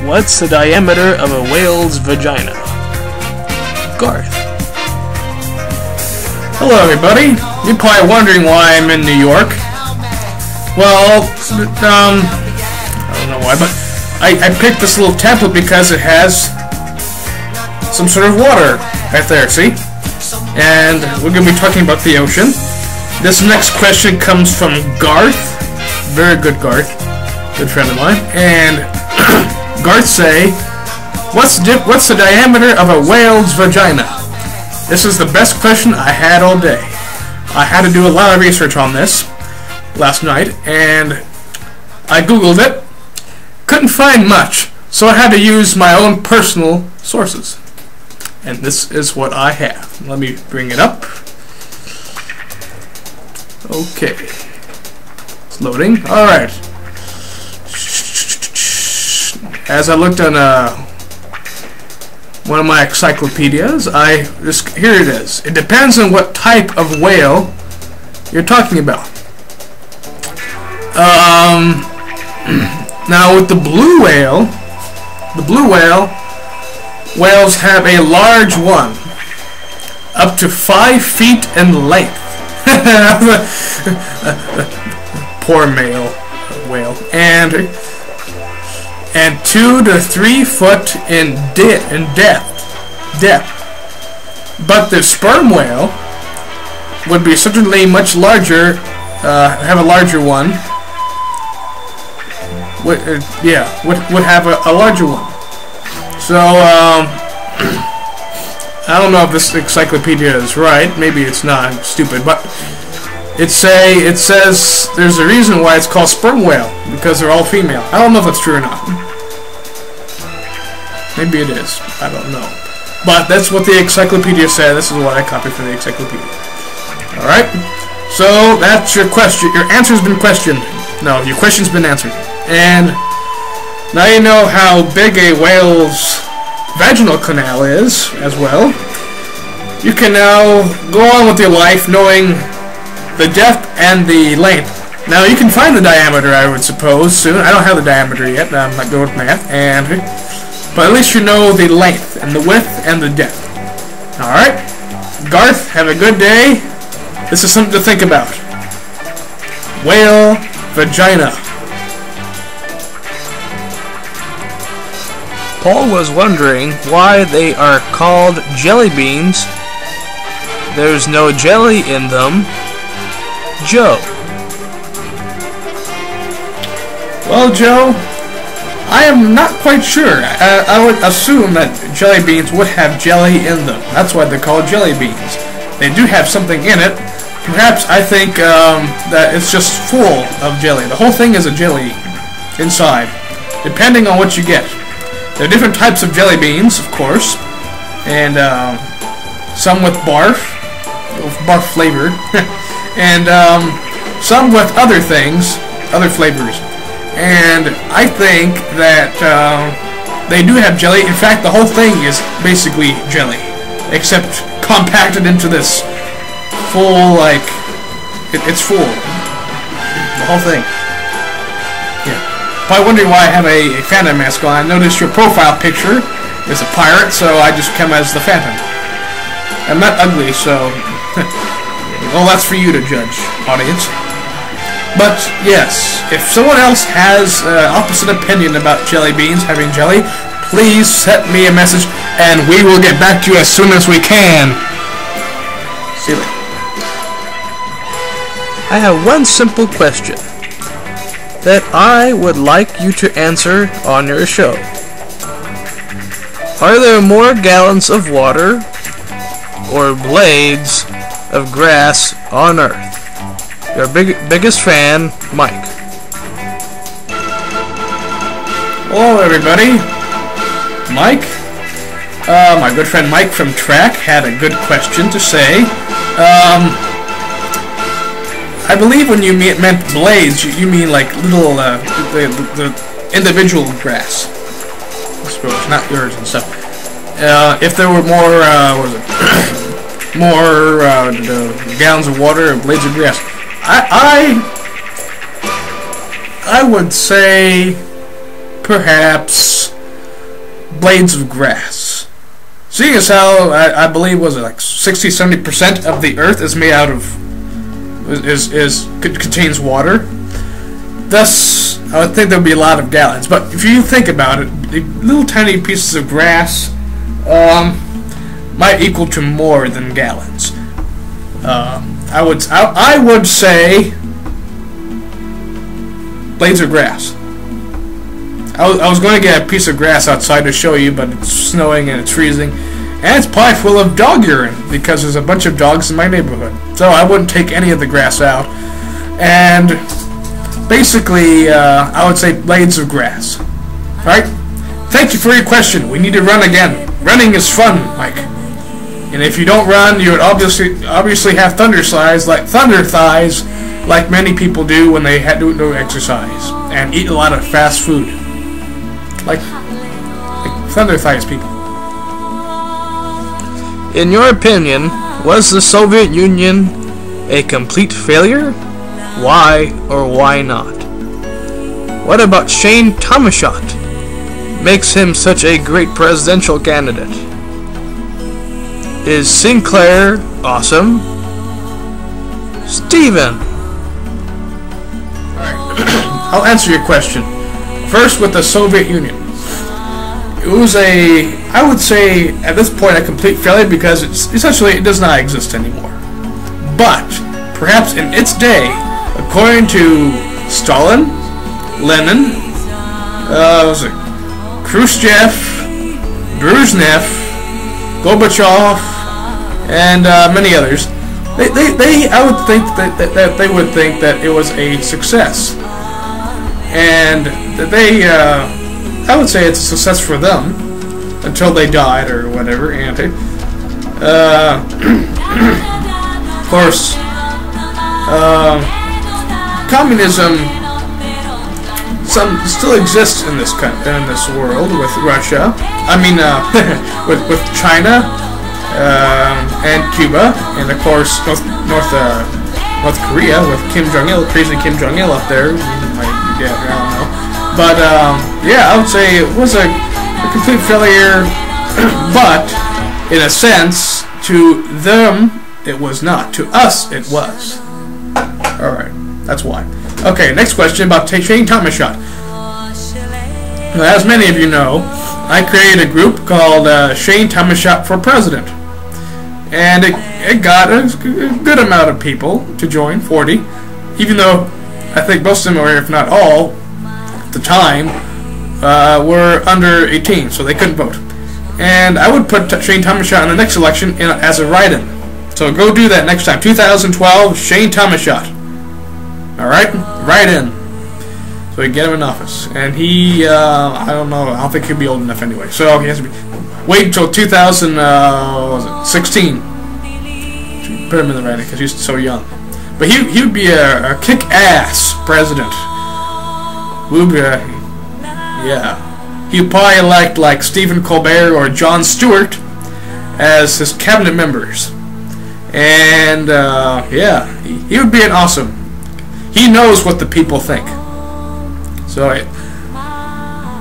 What's the diameter of a whale's vagina? Garth. Hello everybody. You're probably wondering why I'm in New York. Well, I don't know why, but I picked this little template because it has some sort of water right there, see? And we're going to be talking about the ocean. This next question comes from Garth. Very good Garth. Good friend of mine. And Garth say, what's the diameter of a whale's vagina? This is the best question I had all day. I had to do a lot of research on this last night, and I googled it. Couldn't find much, so I had to use my own personal sources. And this is what I have. Let me bring it up. Okay. It's loading. Alright. As I looked on one of my encyclopedias, here it is. It depends on what type of whale you're talking about. Now with the blue whale, whales have a large one, up to 5 feet in length. Poor male whale. And 2 to 3 foot in depth. But the sperm whale would be certainly much larger, have a larger one. Would have a larger one. So, I don't know if this encyclopedia is right. Maybe it's not. I'm stupid, but it says there's a reason why it's called sperm whale, because they're all female. I don't know if that's true or not. Maybe it is. I don't know. But that's what the encyclopedia said. This is what I copied from the encyclopedia. Alright? So, that's your question. Your answer's been questioned. No, your question's been answered. And now you know how big a whale's vaginal canal is, as well. You can now go on with your life knowing the depth and the length. Now you can find the diameter, I would suppose, soon. I don't have the diameter yet. I'm not good with math. But at least you know the length and the width and the depth. Alright? Garth, have a good day. This is something to think about. Whale vagina. Paul was wondering why they are called jelly beans. There's no jelly in them. Joe. Well, Joe, I am not quite sure. I would assume that jelly beans would have jelly in them. That's why they're called jelly beans. They do have something in it. Perhaps I think that it's just full of jelly. The whole thing is a jelly inside, depending on what you get. There are different types of jelly beans, of course, and some with barf flavored, and some with other things, other flavors. And I think that they do have jelly. In fact, the whole thing is basically jelly, except compacted into this full, like, it's full. The whole thing. Yeah. Probably wondering why I have a Phantom mask on. I noticed your profile picture is a pirate, so I just come as the Phantom. I'm not ugly, so... well, that's for you to judge, audience. But, yes, if someone else has opposite opinion about jelly beans having jelly, please send me a message, and we will get back to you as soon as we can. See you later. I have one simple question that I would like you to answer on your show. Are there more gallons of water or blades of grass on Earth? Your biggest fan, Mike. Hello, everybody. Mike. My good friend Mike from Track had a good question to say. I believe when you meant blades, you mean like little, the individual grass. I suppose, not yours and stuff. If there were more, what was it? more gallons of water and blades of grass. I would say perhaps blades of grass. Seeing as how I believe was it like 60-70% of the Earth is made out of contains water. Thus, I would think there would be a lot of gallons. But if you think about it, the little tiny pieces of grass might equal to more than gallons. I would say blades of grass. I was going to get a piece of grass outside to show you, but it's snowing and it's freezing, and it's probably full of dog urine because there's a bunch of dogs in my neighborhood. So I wouldn't take any of the grass out. And basically, I would say blades of grass. Alright? Thank you for your question. We need to run again. Running is fun, Mike. And if you don't run, you would obviously have thunder thighs, like many people do when they had to do exercise and eat a lot of fast food. Like thunder thighs people. In your opinion, was the Soviet Union a complete failure? Why or why not? What about Shane Tomaschott? Makes him such a great presidential candidate. Is Sinclair awesome? Steven. Alright, I'll answer your question. First, with the Soviet Union. It was I would say, at this point, a complete failure because it does not exist anymore. But, perhaps in its day, according to Stalin, Lenin, Khrushchev, Brezhnev, Gorbachev, and many others, I would think that they would think that it was a success. And I would say it's a success for them until they died or whatever. And of course, communism still exists in this world with Russia. I mean, with China and Cuba, and of course North Korea with Kim Jong-il, crazy Kim Jong-il up there. I don't know. But, yeah, I would say it was a complete failure, but, in a sense, to them, it was not. To us, it was. Alright, that's why. Okay, next question about Shane Tomaschott. As many of you know, I created a group called Shane Tomaschott for President. And it got a good amount of people to join, 40, even though I think most of them, or if not all, at the time, were under 18, so they couldn't vote. And I would put Shane Tomaschott in the next election as a write-in. So go do that next time. 2012, Shane Tomaschott. Alright? Write-in. So we get him in office. And he, I don't know, I don't think he'll be old enough anyway. So he has to be... Wait until 2016. Put him in the write-in because he's so young. But he would be a kick-ass president. Yeah. He'd probably elect like Stephen Colbert or Jon Stewart as his cabinet members. And, yeah, he would be an awesome. He knows what the people think. So,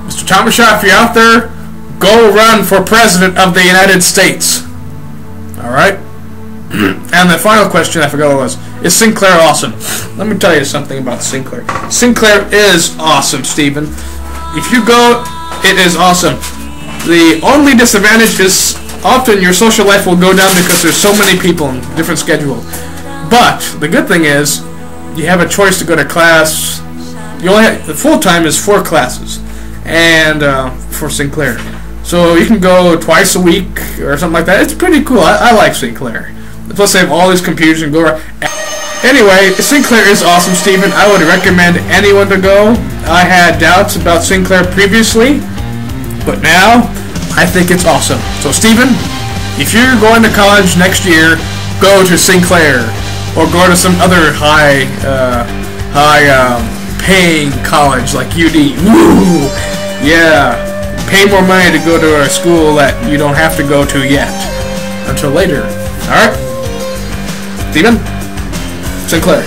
Mr. Tomaschott, if you're out there, go run for President of the United States. Alright? And the final question I forgot was, is Sinclair awesome? Let me tell you something about Sinclair. Sinclair is awesome, Steven. If you go, it is awesome. The only disadvantage is often your social life will go down because there's so many people in different schedules. But the good thing is, you have a choice to go to class. You only have, the full time is 4 classes, and for Sinclair, so you can go twice a week or something like that. It's pretty cool. I like Sinclair. Plus, they have all these computers and go around. Anyway, Sinclair is awesome, Steven. I would recommend anyone to go. I had doubts about Sinclair previously, but now I think it's awesome. So, Steven, if you're going to college next year, go to Sinclair or go to some other high-paying college like UD. Woo! Yeah, pay more money to go to a school that you don't have to go to yet until later. All right. Steven? Sinclair.